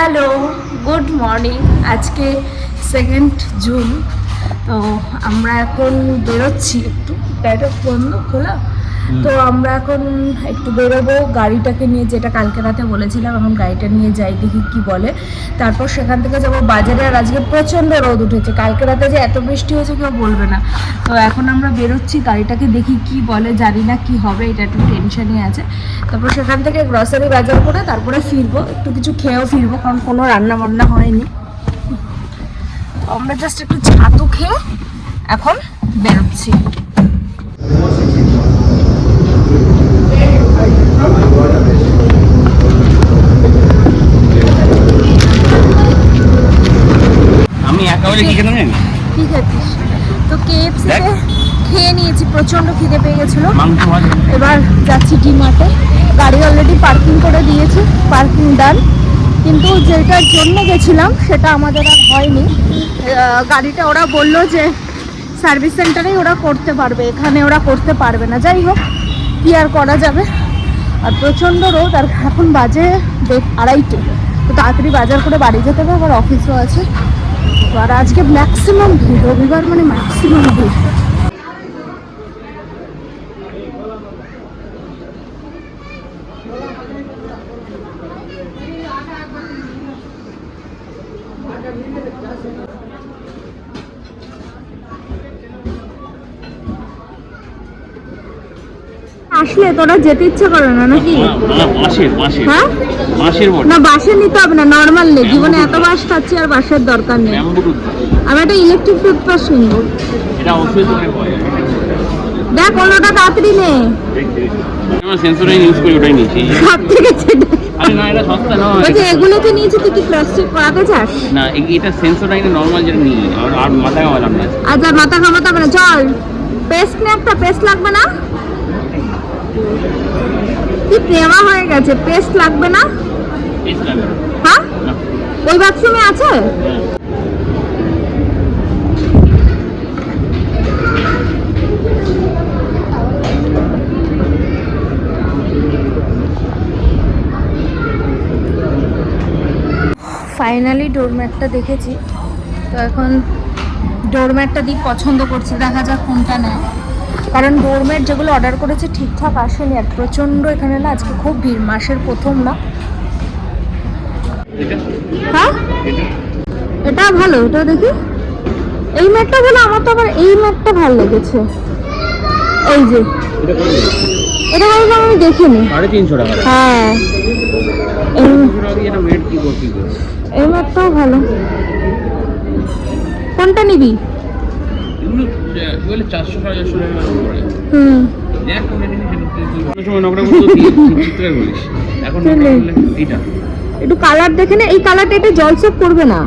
Hello, good morning. আজকে 2 June. তো আমরা এখন বেরোচ্ছি, একটু ডাইরেক্ট বন্ধ খোলা, তো আমরা এখন একটু বেরোবো গাড়িটাকে নিয়ে, যেটা কালকে রাতে বলেছিলাম। এখন গাড়িটা নিয়ে যাই, দেখি কি বলে। তারপর সেখান থেকে যাবো বাজারে। আর আজকে প্রচণ্ড রোদ উঠেছে, কালকে রাতে যে এত বৃষ্টি হয়েছে কেউ বলবে না। তো এখন আমরা বেরোচ্ছি, গাড়িটাকে দেখি কি বলে, জানি না কি হবে, এটা একটু টেনশনই আছে। তারপর সেখান থেকে গ্রসারি বাজার করে তারপরে ফিরবো, একটু কিছু খেয়েও ফিরবো, কারণ কোনো রান্না বান্না হয়নি। আমরা জাস্ট একটু ছাতু খেয়ে এখন বেরোচ্ছি। আমি একা বলে কি খেতে নেই, ঠিক আছে। তো KFC-তে খেয়ে নিয়েছি, প্রচণ্ড খিদে পেয়ে গেছিলো। এবার যাচ্ছি ডি-মার্টে। গাড়ি অলরেডি পার্কিং করে দিয়েছি, পার্কিং ডান। কিন্তু যেটার জন্য গেছিলাম সেটা আমাদের আর হয়নি। গাড়িটা ওরা বললো যে সার্ভিস সেন্টারেই ওরা করতে পারবে, এখানে ওরা করতে পারবে না। যাই হোক, কি আর করা যাবে। আর প্রচণ্ড রোদ, আর এখন বাজে 2:30। তো তাড়াতাড়ি বাজার করে বাড়ি যেতে হবে, আবার অফিসও আছে। আর আজকে ম্যাক্সিমাম ভিড়, রবিবার মানে ম্যাক্সিমাম ভিড়। আসলে তোরা যেতে ইচ্ছা করে না নাকি? হ্যাঁ, না বাসে নিতে হবে না, নর্মাল নেই। জীবনে এত বাস খাচ্ছি, আর বাসের দরকার নেই। আমি একটা ইলেকট্রিক টুথব্রাশ কিনবো। দেখ ওটা তাড়াতাড়ি নে। সব থেকে এগুলো তো নিয়েছি, তুই কি প্লাস্টিক করাতে চাস? না, এটা সেন্সোডাইন নরমাল যেটা নিই, আর মাথা ঘামালাম না। আচ্ছা, মাথা ঘামাতে হবে না, চল। পেস্ট নে, একটা পেস্ট লাগবে না? কি প্রেমা হয়ে গেছে, পেস্ট লাগবে না? হ্যাঁ, ওই বাথরুমে আছে। ফাইনালি ডোরম্যাটটা দেখেছি, তো এখন ডোরম্যাটটা দিয়ে পছন্দ করছি, দেখা যাক কোনটা নেয়। কারণ ডোরম্যাট যেগুলো অর্ডার করেছে ঠিকঠাক আসেনি, আর প্রচণ্ড এখানে না আজকে খুব ভিড়, মাসের প্রথম না। হ্যাঁ, এটা ভালো, এটা দেখি। এই ম্যাটটা ভালো, আমার তো আবার এই ম্যাটটা ভালো লেগেছে। এই যে এটা ভালো, আমি দেখিনি। 350 টাকা। হ্যাঁ, এই ম্যাটটাও ভালো। কোনটা নিবি? একটু কালার দেখে না, এই কালারটা এটা জলসেপ করবে না।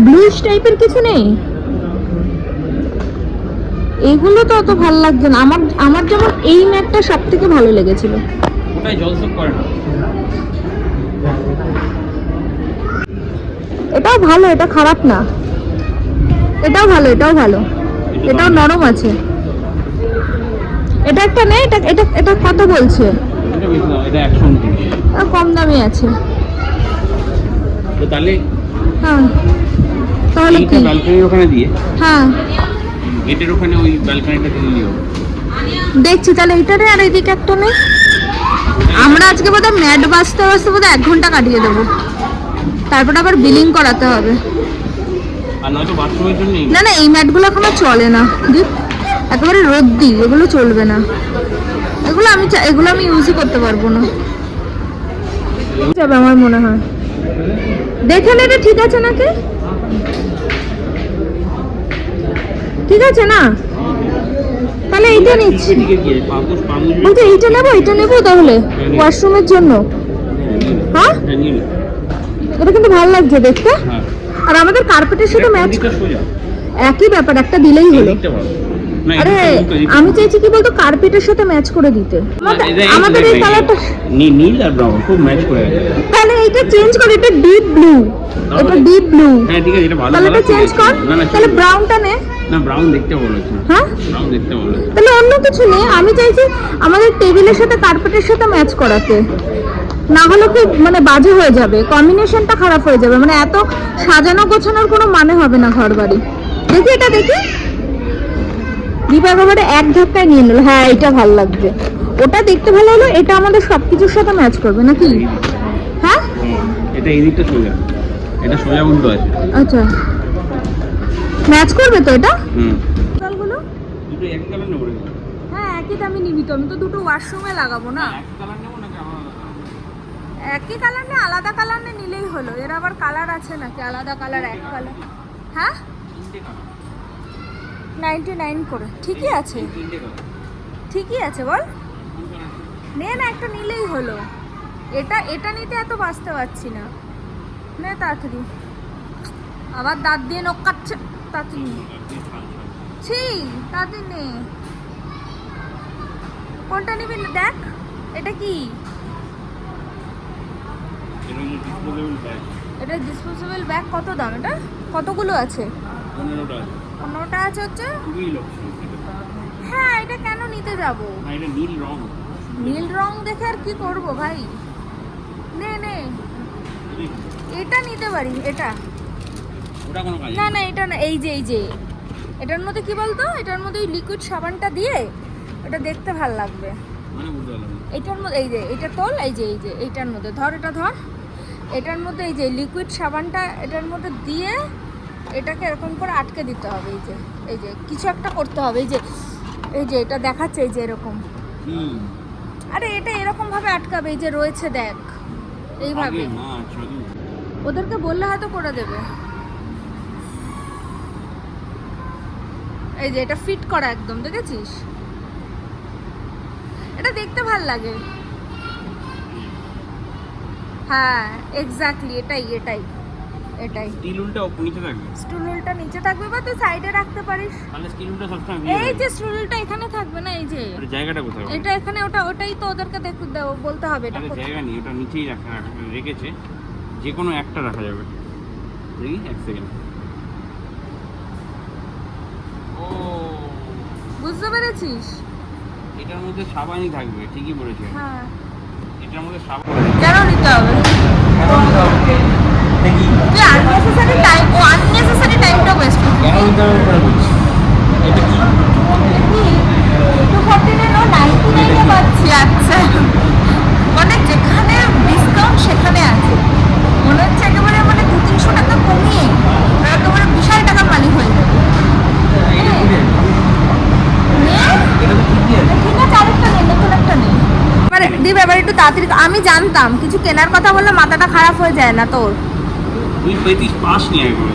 ব্লুইশ টাইপের কিছু নেই? এগুলো তো অত ভালো লাগছে না আমার যেমন এই ম্যাটটা সব থেকে ভালো লেগেছিল। ওটাই জলসেপ করে না। এটাও ভালো, এটা খারাপ না। এটাও ভালো, এটাও ভালো, এটাও নরম আছে। এটা একটা নেই, এটা এটা এটা কত বলছে? এটা 129। কম দামি আছে তো তাহলে। হ্যাঁ, তাহলে কি ব্যালকনির ওখানে দিয়ে? হ্যাঁ, গেটের ওখানে ওই ব্যালকনিটা দিয়ে দিও। দেখছি তাহলে এইটারে। আর এইদিকে একটা নেই। আমরা আজকে বোধহয় ম্যাট বাজতে বাজতে বোধহয় 1 ঘন্টা কাটিয়ে দেবো, তারপর আবার বিলিং করাতে হবে। আর নয়তো বাথরুমের জন্য না না, এই ম্যাটগুলো এখন চলে না, একেবারে রোদ্দি, এগুলো চলবে না। এগুলো আমি ইউজই করতে পারবো না। যাবে আমার মনে হয়। দেখে নে, এটা ঠিক আছে নাকি? ঠিক আছে না? তাহলে এইটা নিচ্ছি। বলছি এইটা নেবো তাহলে ওয়াশরুমের জন্য। হ্যাঁ, এটা কিন্তু ভালো লাগছে দেখতে। আর আমাদের কার্পেটের সাথে ম্যাচ, একই ব্যাপার, একটা দিলেই হলো। না, আরে এদিকটা উল্টো, এদিকটা। আমি চাইছি কি বলতো কার্পেটের সাথে ম্যাচ করে দিতে আমাদের এই কালারটা। নীল আর ব্রাউন খুব ম্যাচ করে গেছে। তাহলে এইটা চেঞ্জ কর, এটা ডিপ ব্লু, এটা ডিপ ব্লু। হ্যাঁ ঠিক আছে, এটা ভালো তাহলে এটা colour, চেঞ্জ ঠিক কর, আছে। না না তাহলে ব্রাউনটা নে। না ব্রাউন দেখতে ভালো লাগছে না। হ্যাঁ ব্রাউন দেখতে ভালো লাগছে। তাহলে অন্য কিছু নেই, আমি চাইছি আমাদের টেবিলের সাথে কার্পেটের সাথে ম্যাচ করাতে, না হলে কি মানে বাজে হয়ে যাবে, কম্বিনেশনটা খারাপ হয়ে যাবে, মানে এত সাজানো গোছানোর কোনো মানে হবে না ঘর বাড়ি। দেখি এটা দেখি, দীপ একেবারে এক ধাক্কায় নিয়ে নিল। হ্যাঁ এটা ভালো লাগছে, ওটা দেখতে ভালো হলো, এটা আমাদের সবকিছুর সাথে ম্যাচ করবে নাকি? হ্যাঁ এটা এই দিকটা সোজা, এটা সোজা উল্টো আছে। আচ্ছা ম্যাচ করবে তো এটা? হুম, গুলো দুটো একই কালার নেবো নাকি? হ্যাঁ একই দামে নিবি তো, আমি তো দুটো ওয়াশরুমে লাগাবো না। একই কালার নেবো নাকি আলাদা? একই কালার নে, আলাদা কালার নে নিলেই হলো। এর আবার কালার আছে নাকি আলাদা কালার, এক কালার? হ্যাঁ 99 করে ঠিকই আছে, ঠিকই আছে বল, নে না একটা নিলেই হলো। এটা এটা নিতে এত বাঁচতে পারছি না, নে তাড়াতাড়ি, আবার দাঁত দিয়ে নখ কাটছে, তাড়াতাড়ি নে। ছি তাড়াতাড়ি নে, কোনটা নিবি না দেখ, এটা কি? এটা ডিসপোজেবল ব্যাগ, কত দাম এটা? কতগুলো আছে? 15টা আছে হচ্ছে। হ্যাঁ এটা কেন নিতে যাব? নীল রং, নীল রং দেখে আর কি করব ভাই, নে নে এটা নিতে পারি। এটা ওটা কোনো কাজ না না এটা না, এই যে এই যে এটার মধ্যে কি বলতো, এটার মধ্যে ওই লিকুইড সাবানটা দিয়ে এটা দেখতে ভালো লাগবে। মানে বুঝতে পারলাম না। এটার মধ্যে এই যে এটা তোল, এই যে এইটার মধ্যে ধর, এটা ধর, এটার মধ্যে এই যে লিকুইড সাবানটা এটার মধ্যে দিয়ে এটাকে এরকম করে আটকে দিতে হবে। এই যে কিছু একটা করতে হবে, এই যে এটা দেখাচ্ছে, এই যে এরকম। হুম, আরে এটা এরকম ভাবে আটকাবে, এই যে রয়েছে দেখ এইভাবে। আগে না চলো। ওদেরকে বললে হয়তো করে দেবে। এই যে এটা ফিট করা একদম, দেখেছিস? এটা দেখতে ভাল লাগে। হ্যাঁ এক্স্যাক্টলি এটাই এটাই এটাই। স্টিল উল্টা নিচে থাকবে, স্টুলটা নিচে থাকবে বা তুই সাইডে রাখতে পারিস। তাহলে স্টিল উল্টা সবসময় এই যে স্টুলটা এখানে থাকবে না, এই যে জায়গাটা কোথায়? এটা এখানে, ওটাই তো ওদেরকে বলতে হবে এটা আরে কোথায়। জায়গা নেই, ওটা নিচেই রেখেছে, যে কোনো একটা রাখা যাবে। দেখি এক সেকেন্ড। ও বুঝতে পেরেছিস? এটার মধ্যে সাবানই থাকবে, ঠিকই বলেছে। হ্যাঁ এটার মধ্যে সাবান কেন নিতে হবে? দেখি তুই আননেসেসারি টাইমটা ওয়েস্ট করছিস। কেন নিতে হবে ওটা বলছি। এটা কি? 249 এ পাচ্ছি। আচ্ছা মানে যেখানে ডিসকাউন্ট সেখানে আছে, মনে হচ্ছে একেবারে মানে 200-300 টাকা কমিয়ে একেবারে বিশাল টাকার মালিক হয়ে যাবে। এটা কি রে? এটা তো ঠিকই আছে। ঠিক আছে আরেকটা নেই, নতুন একটা নেই। এবারে দি ব্যাপারে একটু তাড়াতাড়ি, আমি জানতাম কিছু কেনার কথা বললে মাথাটা খারাপ হয়ে যায় না তোর। তুই পেতিস পাস নিয়ে একবার।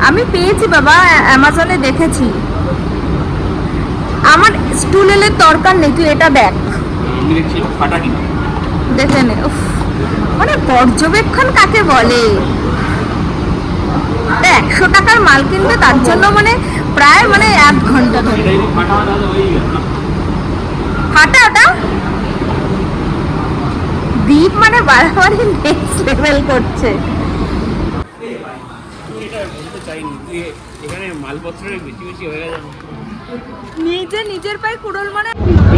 আমি পেয়েছি বাবা, অ্যামাজনে দেখেছি। আমার স্টুলের দরকার নেই, তুই এটা দেখ, আমি দেখছি ফাটা কিনা। দেখে নে। উফ, মানে পর্যবেক্ষণ কাকে বলে? 100 টাকার মাল কিনবে, তার জন্য মানে প্রায় মানে 1 ঘন্টা ধরে এটা যদি ফাটা হয় তাহলে হয়ে গেল না? ফাটা ওটা। দীপ মানে বারবারই নেক্সট লেভেল করছে। এটা বলতে চাইনি, তুই এখানে মালপত্রের বেশি বেশি হয়ে গেছে। নিজের পায়ে কুড়োল মানে।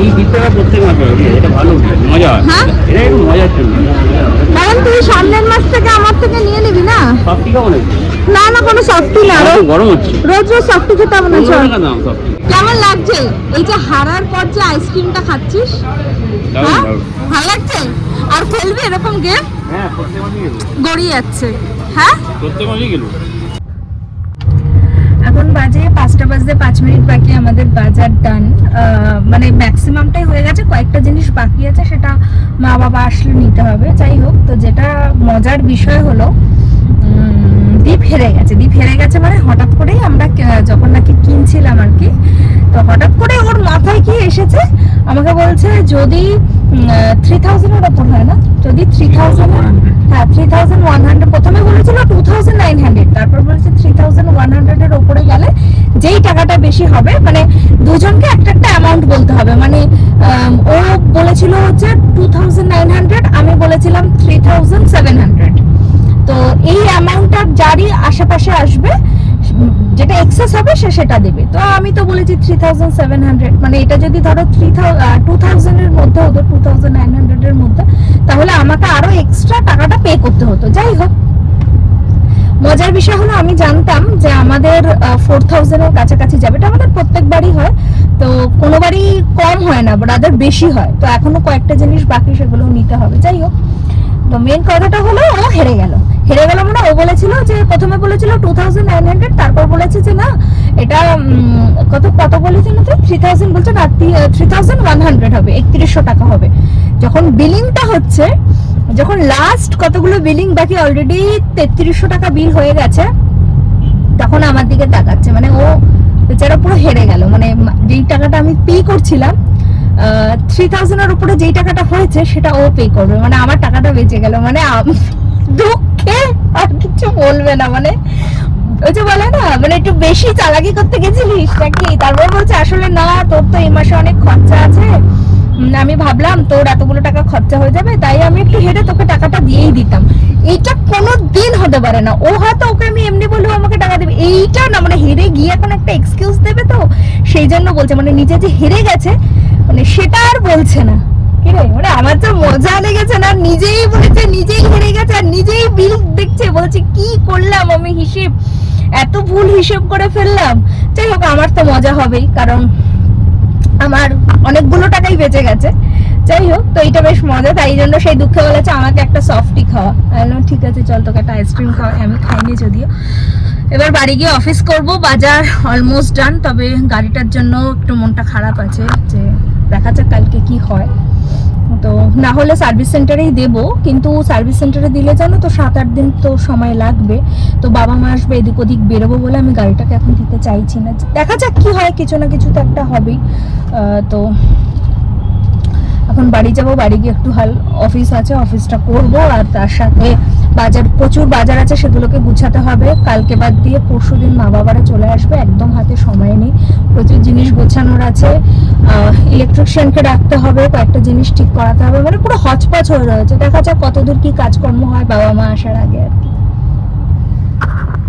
এই বিদ্যাটা প্রত্যেক মাসে হয়, এটা ভালো মজা হয়। হ্যাঁ? এটা একটু মজার জন্য। কারণ তুই সামনের মাস থেকে আমার থেকে নিয়ে নিবি না। সফটি কেমন আছে? না না কোনো সফটি না, আমার তো গরম হচ্ছে। রোজ সফটি খেতে হবে না। 15 চল। টাকা দাম সফটি। কেমন লাগছে এই যে হারার পর যে আইসক্রিমটা খাচ্ছিস? হ্যাঁ ভালো লাগছে? আর খেলবি এরকম গেম? হ্যাঁ প্রত্যেক মাসে গেল, গড়িয়ে যাচ্ছে। হ্যাঁ প্রত্যেক মাসে গেল। এখন বাজে 5টা বাজতে 5 মিনিট বাকি, আমাদের বাজার ডান, মানে ম্যাক্সিমামটাই হয়ে গেছে, কয়েকটা জিনিস বাকি আছে, সেটা মা বাবা আসলে নিতে হবে। যাই হোক, তো যেটা মজার বিষয় হলো দীপ হেরে গেছে মানে হঠাৎ করেই আমরা যখন নাকি কিনছিলাম আর কি, তো হঠাৎ করে ওর মাথায় কি এসেছে, আমাকে বলছে যদি 3000 এর ওপর হয় না, যদি 3000, হ্যাঁ 3100, প্রথমে বলেছিল 2900, তারপর বলেছে 3100 এর উপরে গেলে যেই টাকাটা বেশি হবে, মানে দুজনকে একটা একটা অ্যামাউন্ট বলতে হবে। মানে ও বলেছিল হচ্ছে 2900, আমি বলেছিলাম 3700। তো এই অ্যামাউন্টটা যারই আশেপাশে আসবে, যেটা এক্সেস হবে সে সেটা দেবে। তো আমি তো বলেছি 3700, মানে এটা যদি ধরো 2000 এর মধ্যে হতো, 2900 এর মধ্যে, তাহলে আমাকে আরো এক্সট্রা টাকাটা পে করতে হতো। যাই হোক, মজার বিষয় হলো আমি জানতাম যে আমাদের 4000 এর কাছাকাছি যাবে। এটা আমাদের প্রত্যেকবারই হয়, তো কোনোবারই কম হয় না, ব্রাদার বেশি হয়। তো এখনো কয়েকটা জিনিস বাকি, সেগুলো নিতে হবে। যাই হোক, তো মেন কথাটা হলো ও হেরে গেল। মানে ও বলেছিল যে, প্রথমে বলেছিল 2900, তারপর বলেছে যে না এটা কত বলেছিল তো 3000, বলছে না 3100 হবে, 3100 টাকা হবে। যখন বিলিংটা হচ্ছে, যখন লাস্ট কতগুলো বিলিং বাকি, অলরেডি 3300 টাকা বিল হয়ে গেছে, তখন আমার দিকে তাকাচ্ছে। মানে ও বেচারা পুরো হেরে গেল। মানে যেই টাকাটা আমি পে করছিলাম 3000 এর উপরে যেই টাকাটা হয়েছে সেটা ও পে করবে, মানে আমার টাকাটা বেঁচে গেল। মানে দুঃখে আর কিছু বলবে না। মানে ওই যে বলে না, মানে একটু বেশি চালাকি করতে গেছিলিস নাকি। তারপর বলছে আসলে না, তোর তো এই মাসে অনেক খরচা আছে, আমি ভাবলাম তোর এতগুলো টাকা খরচা হয়ে যাবে, তাই আমি একটু হেরে তোকে টাকাটা দিয়েই দিতাম। এইটা কোনো দিন হতে পারে না। ও হয়তো ওকে আমি এমনি বললেও আমাকে টাকা দেবে, এইটা না, মানে হেরে গিয়ে এখন একটা এক্সকিউজ দেবে, তো সেই জন্য বলছে। মানে নিজে যে হেরে গেছে, মানে সেটা আর বলছে না। কি রে, মানে আমার তো মজা লেগেছে না, নিজেই বলেছে নিজেই হেরে গেছে, আর নিজেই বিল দেখছে, বলছে কি করলাম আমি, হিসেব এত ভুল হিসেব করে ফেললাম। যাই হোক, আমার তো মজা হবেই, কারণ আমার অনেকগুলো টাকাই বেঁচে গেছে। যাই হোক, তো এটা বেশ মজা। তাই জন্য সেই দুঃখে বলেছে আমাকে একটা সফটি খাওয়া। বললাম ঠিক আছে চল, তোকে একটা আইসক্রিম খাওয়া। আমি খাইনি যদিও। এবার বাড়ি গিয়ে অফিস করব, বাজার অলমোস্ট ডান। তবে গাড়িটার জন্য একটু মনটা খারাপ আছে, যে দেখা যাক কালকে কি হয়। তো না হলে সার্ভিস সেন্টারেই দেবো, কিন্তু সার্ভিস সেন্টারে দিলে জানো তো 7-8 দিন তো সময় লাগবে। তো বাবা মা আসবে, এদিক ওদিক বেরোবো বলে আমি গাড়িটাকে এখন দিতে চাইছি না। দেখা যাক কি হয়, কিছু না কিছু তো একটা হবেই। তো এখন বাড়ি যাব, বাড়ি গিয়ে একটু অফিস আছে, অফিসটা করব, আর তার সাথে প্রচুর বাজার আছে, সেগুলোকে গুছাতে হবে। কালকে বাদ দিয়ে পরশুদিন মা বাবারা চলে আসবে, একদম হাতে সময় নেই, প্রচুর জিনিস গোছানোর আছে। ইলেকট্রিশিয়ানকে রাখতে হবে, কয়েকটা জিনিস ঠিক করাতে হবে, মানে পুরো হচপচ হয়ে রয়েছে। দেখা যাক কতদূর কি কাজকর্ম হয় বাবা মা আসার আগে আর কি।